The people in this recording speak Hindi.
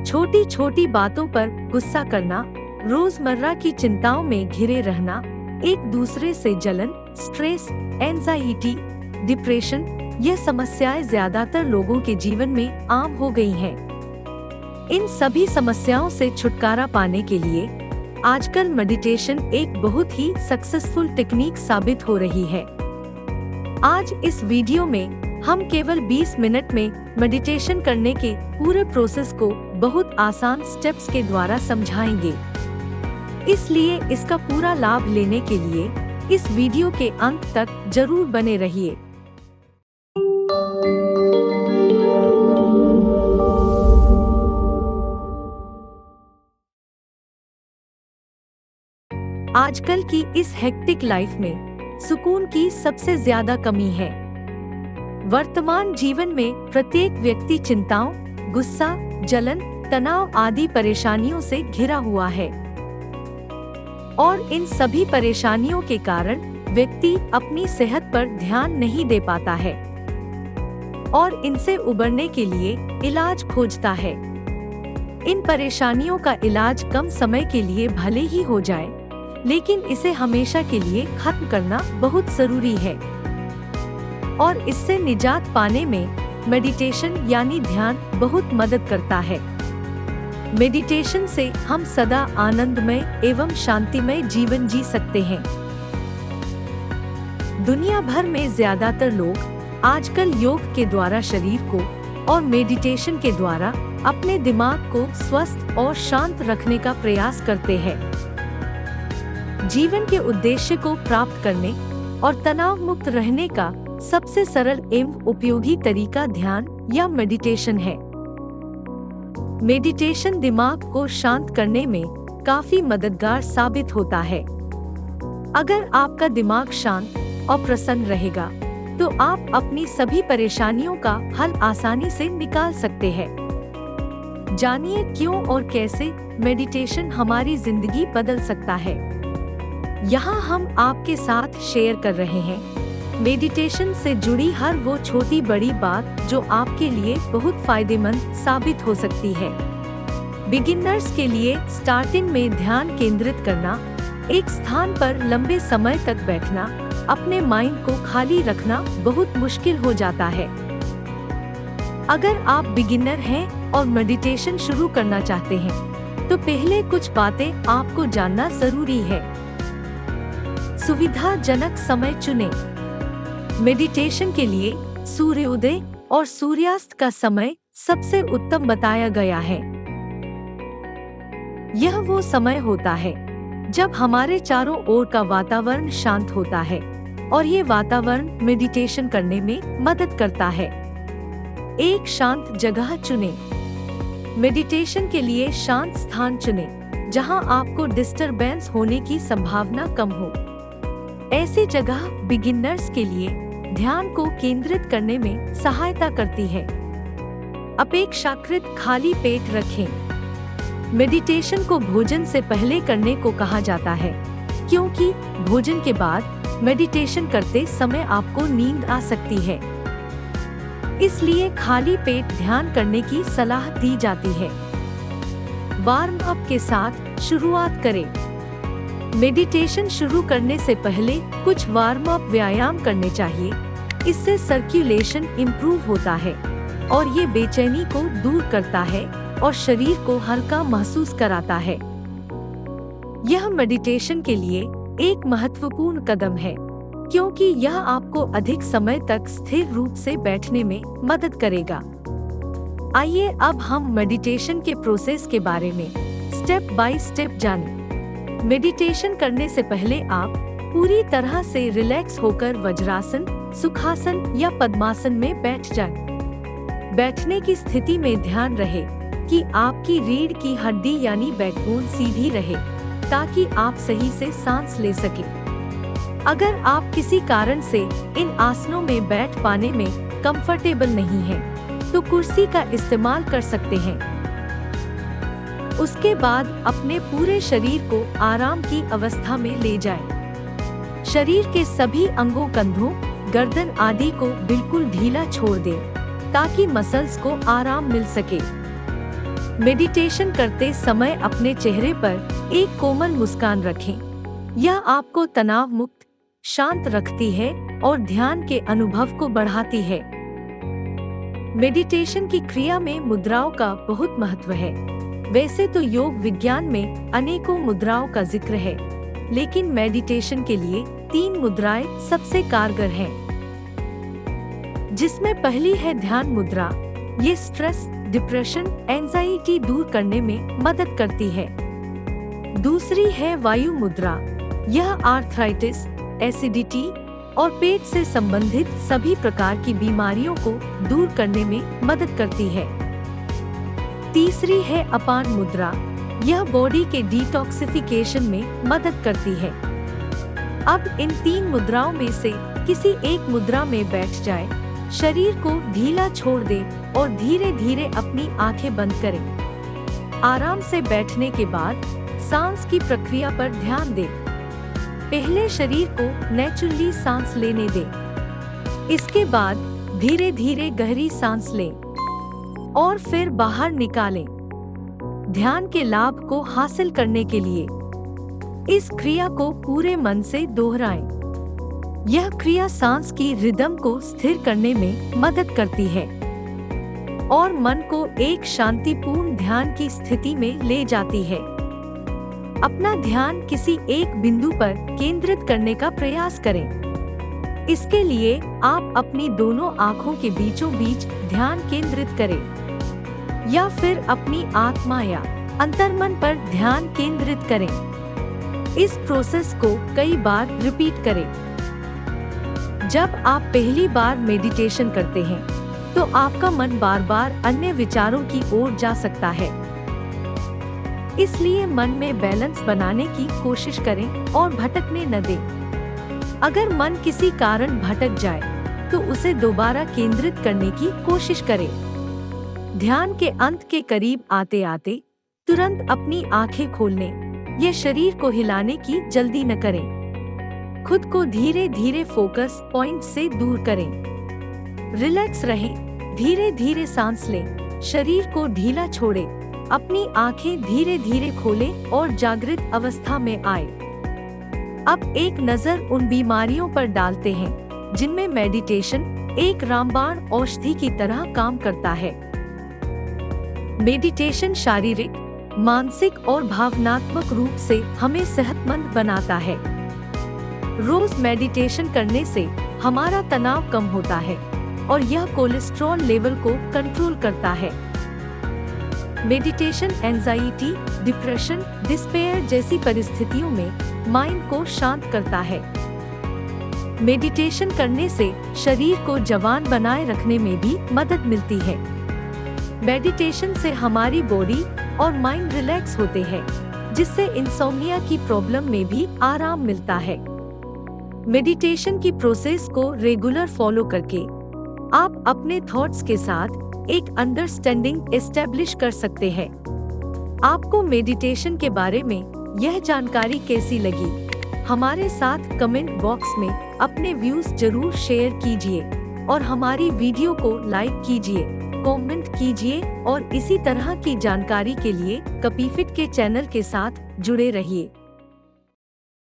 छोटी छोटी बातों पर गुस्सा करना, रोजमर्रा की चिंताओं में घिरे रहना, एक दूसरे से जलन, स्ट्रेस, एंजाइटी, डिप्रेशन, ये समस्याएं ज्यादातर लोगों के जीवन में आम हो गई हैं। इन सभी समस्याओं से छुटकारा पाने के लिए आजकल मेडिटेशन एक बहुत ही सक्सेसफुल टेक्निक साबित हो रही है। आज इस वीडियो में हम केवल 20 मिनट में मेडिटेशन करने के पूरे प्रोसेस को बहुत आसान स्टेप्स के द्वारा समझाएंगे। इसलिए इसका पूरा लाभ लेने के लिए इस वीडियो के अंत तक जरूर बने रहिए। आजकल की इस हेक्टिक लाइफ में सुकून की सबसे ज्यादा कमी है। वर्तमान जीवन में प्रत्येक व्यक्ति चिंताओं, गुस्सा, जलन, तनाव आदि परेशानियों से घिरा हुआ है और इन सभी परेशानियों के कारण व्यक्ति अपनी सेहत पर ध्यान नहीं दे पाता है और इनसे उबरने के लिए इलाज खोजता है। इन परेशानियों का इलाज कम समय के लिए भले ही हो जाए, लेकिन इसे हमेशा के लिए खत्म करना बहुत जरूरी है और इससे निजात पाने में मेडिटेशन यानी ध्यान बहुत मदद करता है। मेडिटेशन से हम सदा आनंदमय एवं शांतिमय जीवन जी सकते हैं। दुनिया भर में ज्यादातर लोग आजकल योग के द्वारा शरीर को और मेडिटेशन के द्वारा अपने दिमाग को स्वस्थ और शांत रखने का प्रयास करते हैं। जीवन के उद्देश्य को प्राप्त करने और तनाव मुक्त रहने का सबसे सरल एवं उपयोगी तरीका ध्यान या मेडिटेशन है। मेडिटेशन दिमाग को शांत करने में काफी मददगार साबित होता है। अगर आपका दिमाग शांत और प्रसन्न रहेगा, तो आप अपनी सभी परेशानियों का हल आसानी से निकाल सकते हैं। जानिए क्यों और कैसे मेडिटेशन हमारी जिंदगी बदल सकता है। यहाँ हम आपके साथ शेयर कर रहे हैं मेडिटेशन से जुड़ी हर वो छोटी बड़ी बात जो आपके लिए बहुत फायदेमंद साबित हो सकती है। बिगिनर्स के लिए स्टार्टिंग में ध्यान केंद्रित करना, एक स्थान पर लंबे समय तक बैठना, अपने माइंड को खाली रखना बहुत मुश्किल हो जाता है। अगर आप बिगिनर हैं और मेडिटेशन शुरू करना चाहते हैं, तो पहले कुछ बातें आपको जानना जरूरी है। सुविधाजनक समय चुनें। मेडिटेशन के लिए सूर्योदय और सूर्यास्त का समय सबसे उत्तम बताया गया है। यह वो समय होता है जब हमारे चारों ओर का वातावरण शांत होता है और ये वातावरण मेडिटेशन करने में मदद करता है। एक शांत जगह चुनें। मेडिटेशन के लिए शांत स्थान चुनें जहां आपको डिस्टरबेंस होने की संभावना कम हो। ऐसी जगह बिगिनर्स के लिए ध्यान को केंद्रित करने में सहायता करती है। अपेक्षाकृत खाली पेट रखें। मेडिटेशन को भोजन से पहले करने को कहा जाता है, क्योंकि भोजन के बाद मेडिटेशन करते समय आपको नींद आ सकती है। इसलिए खाली पेट ध्यान करने की सलाह दी जाती है। वार्म अप के साथ शुरुआत करें। मेडिटेशन शुरू करने से पहले कुछ वार्म अप व्यायाम करने चाहिए। इससे सर्कुलेशन इम्प्रूव होता है और ये बेचैनी को दूर करता है और शरीर को हल्का महसूस कराता है। यह मेडिटेशन के लिए एक महत्वपूर्ण कदम है, क्योंकि यह आपको अधिक समय तक स्थिर रूप से बैठने में मदद करेगा। आइए अब हम मेडिटेशन के प्रोसेस के बारे में स्टेप बाय स्टेप जानें। मेडिटेशन करने से पहले आप पूरी तरह से रिलैक्स होकर वज्रासन, सुखासन या पद्मासन में बैठ जाएं। बैठने की स्थिति में ध्यान रहे कि आपकी रीढ़ की हड्डी यानी बैकबोन सीधी रहे, ताकि आप सही से सांस ले सकें। अगर आप किसी कारण से इन आसनों में बैठ पाने में कंफर्टेबल नहीं हैं, तो कुर्सी का इस्तेमाल कर सकते हैं। उसके बाद अपने पूरे शरीर को आराम की अवस्था में ले जाएं। शरीर के सभी अंगों, कंधों, गर्दन आदि को बिल्कुल ढीला छोड़ दें, ताकि मसल्स को आराम मिल सके। मेडिटेशन करते समय अपने चेहरे पर एक कोमल मुस्कान रखें। यह आपको तनाव मुक्त, शांत रखती है और ध्यान के अनुभव को बढ़ाती है। मेडिटेशन की क्रिया में मुद्राओं का बहुत महत्व है। वैसे तो योग विज्ञान में अनेकों मुद्राओं का जिक्र है, लेकिन मेडिटेशन के लिए 3 मुद्राएं सबसे कारगर हैं, जिसमें पहली है ध्यान मुद्रा। ये स्ट्रेस, डिप्रेशन, एंजाइटी दूर करने में मदद करती है। दूसरी है वायु मुद्रा। यह आर्थराइटिस, एसिडिटी और पेट से संबंधित सभी प्रकार की बीमारियों को दूर करने में मदद करती है। तीसरी है अपान मुद्रा। यह बॉडी के डिटॉक्सिफिकेशन में मदद करती है। अब इन 3 मुद्राओं में से किसी एक मुद्रा में बैठ जाए, शरीर को ढीला छोड़ दे और धीरे धीरे अपनी आंखें बंद करें। आराम से बैठने के बाद सांस की प्रक्रिया पर ध्यान दें। पहले शरीर को नेचुरली सांस लेने दें। इसके बाद धीरे धीरे गहरी सांस लें और फिर बाहर निकालें। ध्यान के लाभ को हासिल करने के लिए इस क्रिया को पूरे मन से दोहराएं। यह क्रिया सांस की रिदम को स्थिर करने में मदद करती है और मन को एक शांतिपूर्ण ध्यान की स्थिति में ले जाती है। अपना ध्यान किसी एक बिंदु पर केंद्रित करने का प्रयास करें। इसके लिए आप अपनी दोनों आँखों के बीचों बीच ध्यान केंद्रित करें या फिर अपनी आत्मा या अंतर्मन पर ध्यान केंद्रित करें। इस प्रोसेस को कई बार रिपीट करें। जब आप पहली बार मेडिटेशन करते हैं, तो आपका मन बार बार अन्य विचारों की ओर जा सकता है। इसलिए मन में बैलेंस बनाने की कोशिश करें और भटकने न दें। अगर मन किसी कारण भटक जाए, तो उसे दोबारा केंद्रित करने की कोशिश करें। ध्यान के अंत के करीब आते आते तुरंत अपनी आंखें खोलने या शरीर को हिलाने की जल्दी न करें। खुद को धीरे धीरे फोकस पॉइंट से दूर करें। रिलैक्स रहें, धीरे धीरे सांस लें, शरीर को ढीला छोड़ें, अपनी आंखें धीरे धीरे खोलें और जागृत अवस्था में आए। अब एक नजर उन बीमारियों पर डालते हैं जिनमें मेडिटेशन एक रामबाण औषधि की तरह काम करता है। मेडिटेशन शारीरिक, मानसिक और भावनात्मक रूप से हमें सेहतमंद बनाता है। रोज मेडिटेशन करने से हमारा तनाव कम होता है और यह कोलेस्ट्रॉल लेवल को कंट्रोल करता है। मेडिटेशन एंजाइटी, डिप्रेशन, डिस्पेयर जैसी परिस्थितियों में माइंड को शांत करता है। मेडिटेशन करने से शरीर को जवान बनाए रखने में भी मदद मिलती है। मेडिटेशन से हमारी बॉडी और माइंड रिलैक्स होते हैं, जिससे इंसोम्निया की प्रॉब्लम में भी आराम मिलता है। मेडिटेशन की प्रोसेस को रेगुलर फॉलो करके आप अपने थॉट्स के साथ एक अंडरस्टैंडिंग एस्टेब्लिश कर सकते हैं। आपको मेडिटेशन के बारे में यह जानकारी कैसी लगी? हमारे साथ कमेंट बॉक्स में अपने व्यूज जरूर शेयर कीजिए और हमारी वीडियो को लाइक कीजिए, कमेंट कीजिए और इसी तरह की जानकारी के लिए कपिफिट के चैनल के साथ जुड़े रहिए।